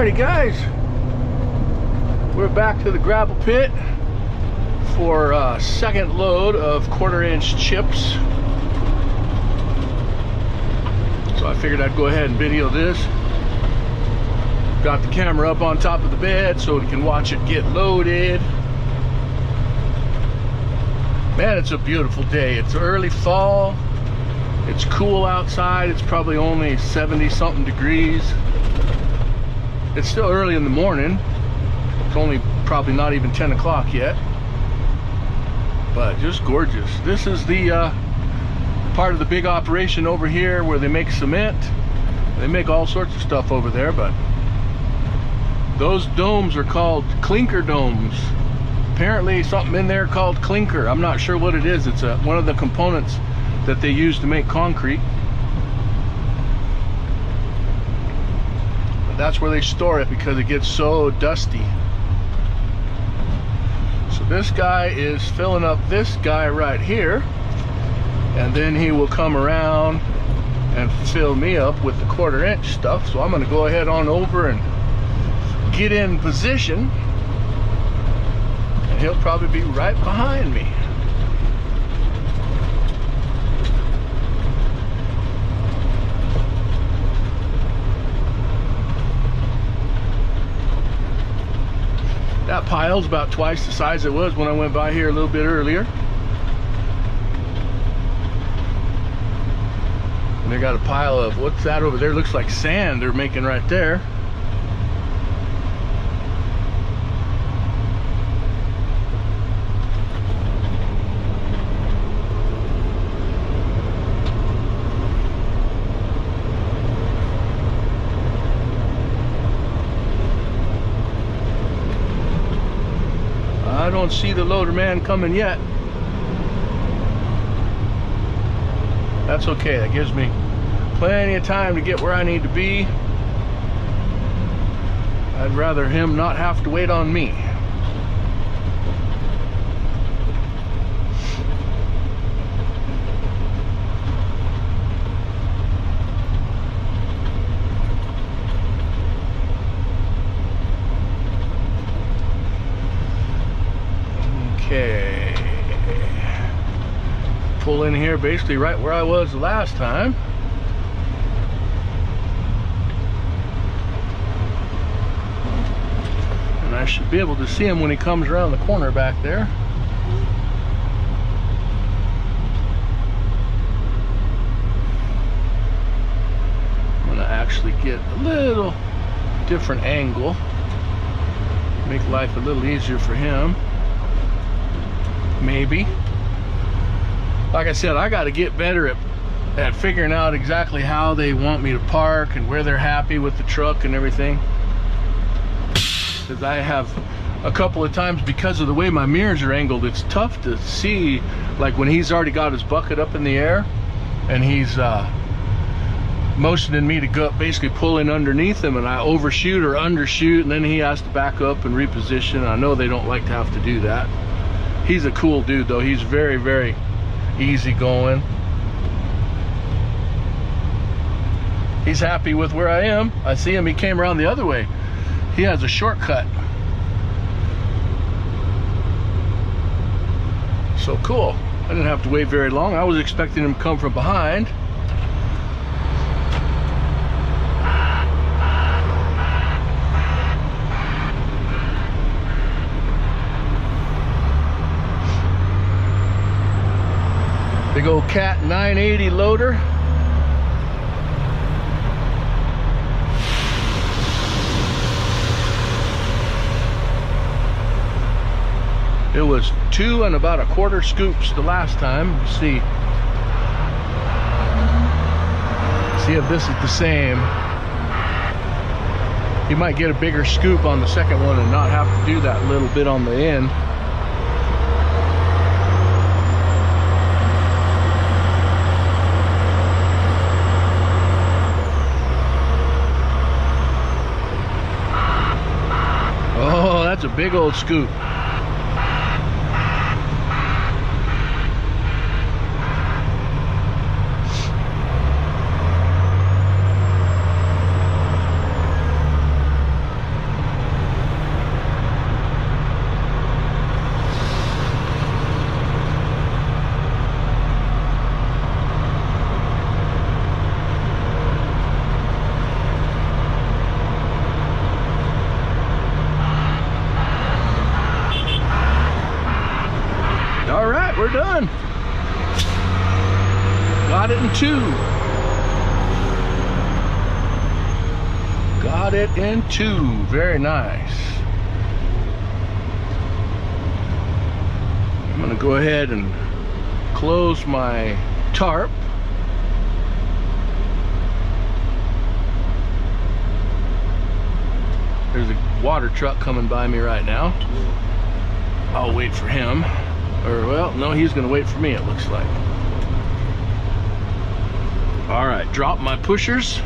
Alrighty guys, we're back to the gravel pit for a second load of 1/4-inch chips. So I figured I'd go ahead and video this. Got the camera up on top of the bed so we can watch it get loaded. Man, it's a beautiful day. It's early fall. It's cool outside. It's probably only 70 something degrees. It's still early in the morning. It's only probably not even 10 o'clock yet. But just gorgeous. This is the part of the big operation over here where they make cement. They make all sorts of stuff over there, but those domes are called clinker domes. Apparently something in there called clinker. I'm not sure what it is. It's one of the components that they use to make concrete. But that's where they store it because it gets so dusty. So this guy is filling up this guy right here, and then he will come around and fill me up with the 1/4-inch stuff. So I'm going to go ahead on over and get in position, and he'll probably be right behind me. That pile's about twice the size it was when I went by here a little bit earlier. And they got a pile of, what's that over there? Looks like sand they're making right there. I don't see the loader man coming yet. That's okay, that gives me plenty of time to get where I need to be. I'd rather him not have to wait on me. Okay, pull in here basically right where I was the last time. And I should be able to see him when he comes around the corner back there. I'm gonna actually get a little different angle, make life a little easier for him. Maybe. Like I said, I got to get better at figuring out exactly how they want me to park and where they're happy with the truck and everything. Because I have a couple of times, because of the way my mirrors are angled, it's tough to see, like when he's already got his bucket up in the air and he's motioning me to go up, basically pulling underneath him, and I overshoot or undershoot, and then he has to back up and reposition. I know they don't like to have to do that. He's a cool dude though. He's very, very easy going. He's happy with where I am. I see him, he came around the other way. He has a shortcut. So cool. I didn't have to wait very long. I was expecting him to come from behind. Big old Cat 980 loader. It was 2 and about 1/4 scoops the last time. See if this is the same. You might get a bigger scoop on the second one and not have to do that little bit on the end. That's a big old scoop. we're done. Got it in 2. Got it in 2. Very nice. I'm gonna go ahead and close my tarp. There's a water truck coming by me right now. I'll wait for him. Or, well, no, he's gonna wait for me, it looks like. All right, drop my pushers.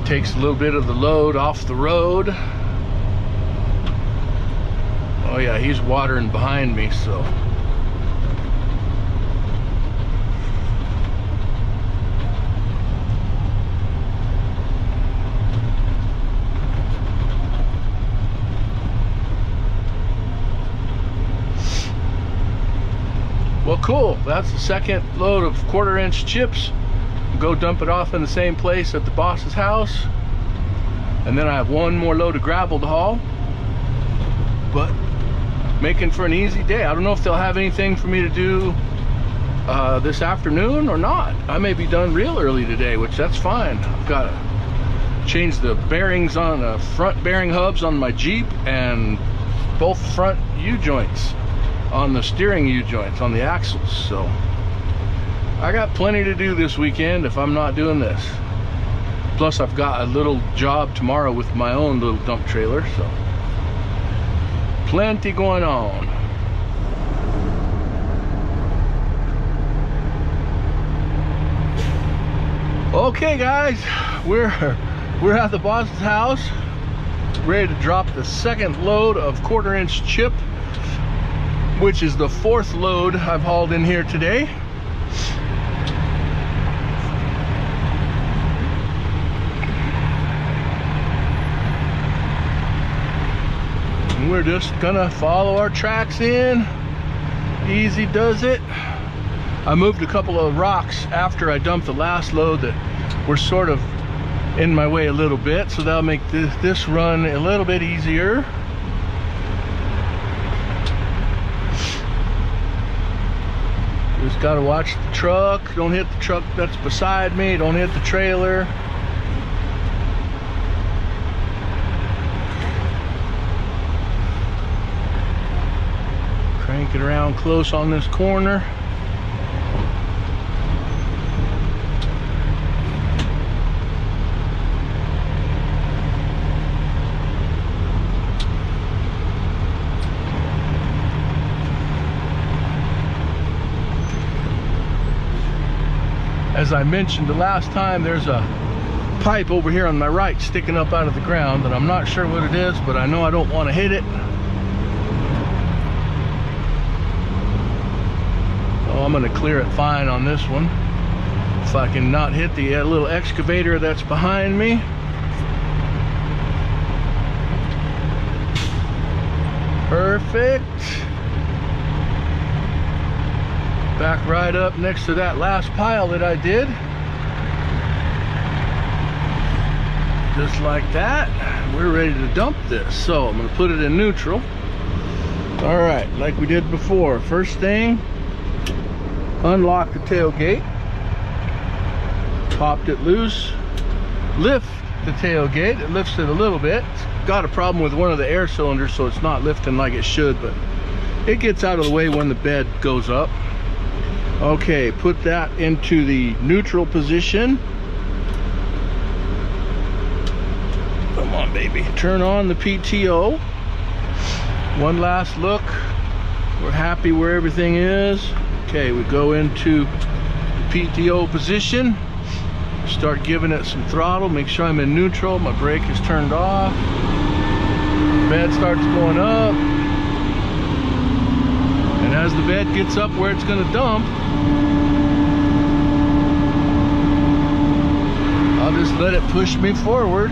Takes a little bit of the load off the road. Oh yeah, he's watering behind me, so. Well, cool. That's the second load of 1/4-inch chips. Go dump it off in the same place at the boss's house. And then I have one more load of gravel to haul. But making for an easy day. I don't know if they'll have anything for me to do this afternoon or not. I may be done real early today, which that's fine. I've got to change the bearings on the front bearing hubs on my Jeep and both front U-joints on the steering U-joints on the axles. So I got plenty to do this weekend if I'm not doing this. Plus I've got a little job tomorrow with my own little dump trailer, so plenty going on. Okay guys, we're at the boss's house, ready to drop the second load of 1/4-inch chip, which is the 4th load I've hauled in here today. And we're just gonna follow our tracks in. Easy does it. I moved a couple of rocks after I dumped the last load that were sort of in my way a little bit, so that'll make this run a little bit easier. Just gotta watch the truck. Don't hit the truck that's beside me. Don't hit the trailer. Crank it around close on this corner. As I mentioned the last time, there's a pipe over here on my right sticking up out of the ground, and I'm not sure what it is, but I know I don't want to hit it. Oh, I'm going to clear it fine on this one. If I can not hit the little excavator that's behind me. Perfect. Back right up next to that last pile that I did. Just like that. We're ready to dump this. So I'm going to put it in neutral. All right, like we did before. First thing, unlock the tailgate. Popped it loose. Lift the tailgate. It lifts it a little bit. It's got a problem with one of the air cylinders, so it's not lifting like it should, but it gets out of the way when the bed goes up. Okay, put that into the neutral position. Come on, baby. Turn on the PTO. One last look. We're happy where everything is. Okay, we go into the PTO position. Start giving it some throttle. Make sure I'm in neutral. My brake is turned off. Bed starts going up. And as the bed gets up where it's going to dump, I'll just let it push me forward.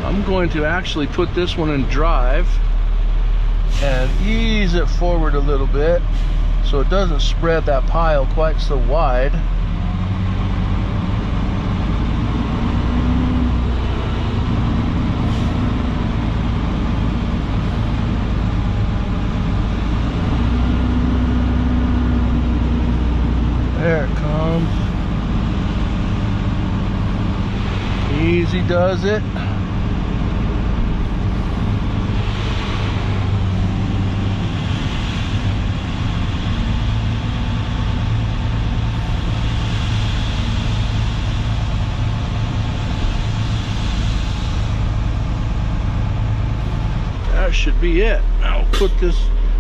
I'm going to actually put this one in drive and ease it forward a little bit so it doesn't spread that pile quite so wide. comes. Easy does it. That should be it. Now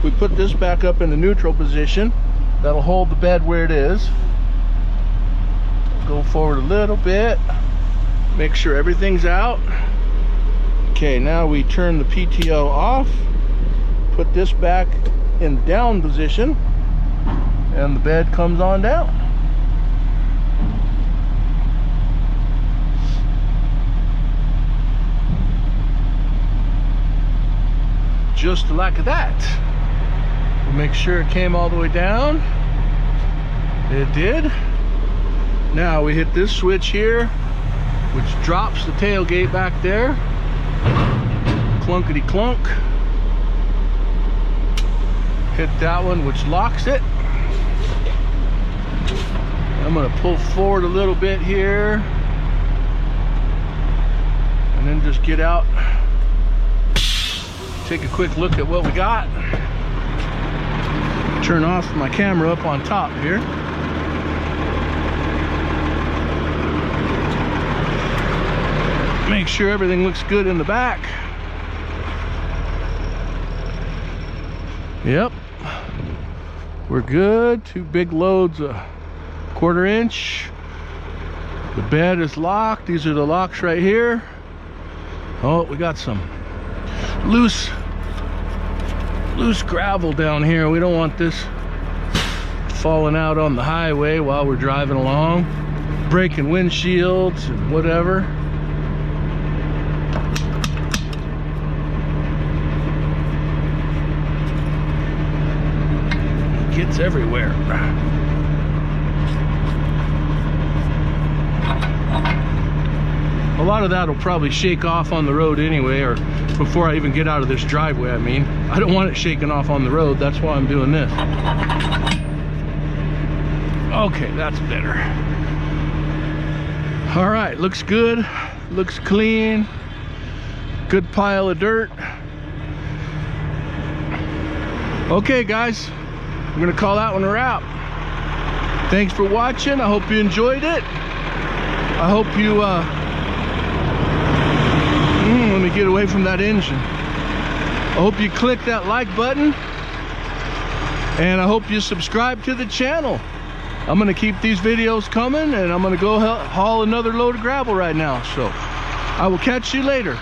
we put this back up in the neutral position. That'll hold the bed where it is. Go forward a little bit. Make sure everything's out. Okay, now we turn the PTO off. Put this back in the down position. And the bed comes on down. Just like that. We'll make sure it came all the way down. It did. Now we hit this switch here, which drops the tailgate back there. Clunkety clunk. Hit that one, which locks it. I'm gonna pull forward a little bit here, and then just get out. Take a quick look at what we got. Turn off my camera up on top here. Make sure everything looks good in the back. Yep, we're good. 2 big loads, a 1/4 inch. The bed is locked. These are the locks right here. Oh, we got some loose gravel down here. We don't want this falling out on the highway while we're driving along, breaking windshields and whatever. It gets everywhere. A lot of that will probably shake off on the road anyway, or before I even get out of this driveway. I mean, I don't want it shaking off on the road. That's why I'm doing this. Okay, that's better. All right, looks good. Looks clean. Good pile of dirt. Okay, guys, I'm gonna call that one a wrap. Thanks for watching. I hope you enjoyed it. I hope you let me get away from that engine. I hope you click that like button, and I hope you subscribe to the channel. I'm gonna keep these videos coming, and I'm gonna go haul another load of gravel right now. So I will catch you later.